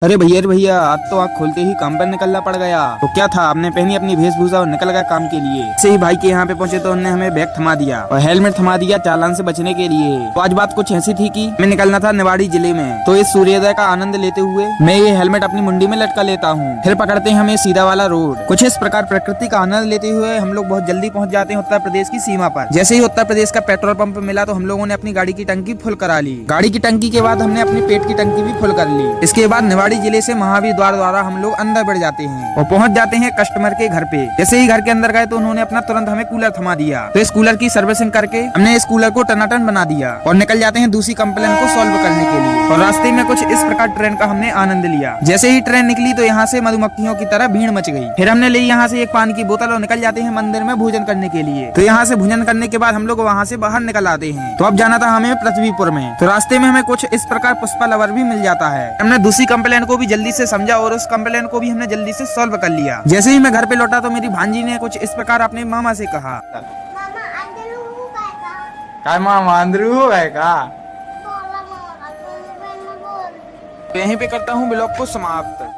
अरे भैया आज तो आँख खोलते ही काम पर निकलना पड़ गया। तो क्या था, आपने पहनी अपनी वेशभूषा और निकल गया काम के लिए। से ही भाई के यहाँ पे पहुंचे तो उन्होंने हमें बैग थमा दिया और हेलमेट थमा दिया चालान से बचने के लिए। तो आज बात कुछ ऐसी थी कि मैं निकलना था निवाड़ी जिले में, तो इस सूर्योदय का आनंद लेते हुए मैं ये हेलमेट अपनी मुंडी में लटका लेता हूँ। फिर पकड़ते हैं हमें सीधा वाला रोड। कुछ इस प्रकार प्रकृति का आनंद लेते हुए हम लोग बहुत जल्दी पहुँच जाते हैं उत्तर प्रदेश की सीमा पर। जैसे ही उत्तर प्रदेश का पेट्रोल पंप मिला तो हम लोगों ने अपनी गाड़ी की टंकी फुल करा ली। गाड़ी की टंकी के बाद हमने अपनी पेट की टंकी भी फुल कर ली। इसके बाद निवाड़ी जिले से महावीर द्वार द्वारा हम लोग अंदर बढ़ जाते हैं और पहुंच जाते हैं कस्टमर के घर पे। जैसे ही घर के अंदर गए तो उन्होंने अपना तुरंत हमें कूलर थमा दिया। तो इस कूलर की सर्विसिंग करके हमने इस कूलर को टनाटन बना दिया और निकल जाते हैं दूसरी कंप्लेन को सॉल्व करने के लिए। और रास्ते में कुछ इस प्रकार ट्रेन का हमने आनंद लिया। जैसे ही ट्रेन निकली तो यहाँ से मधुमक्खियों की तरह भीड़ मच गई। फिर हमने ली यहाँ से एक पानी की बोतल और निकल जाते हैं मंदिर में भोजन करने के लिए। तो यहाँ से भोजन करने के बाद हम लोग वहाँ से बाहर निकल आते हैं। तो अब जाना था हमें पृथ्वीपुर में। तो रास्ते में हमें कुछ इस प्रकार पुष्पा लवर भी मिल जाता है। हमने दूसरी कंप्लेन को भी जल्दी से समझा और उस कंप्लेन को भी हमने जल्दी से सॉल्व कर लिया। जैसे ही मैं घर पे लौटा तो मेरी भांजी ने कुछ इस प्रकार अपने मामा से कहा, मामा अंदरू है का। यहीं पे करता हूँ ब्लॉग को समाप्त।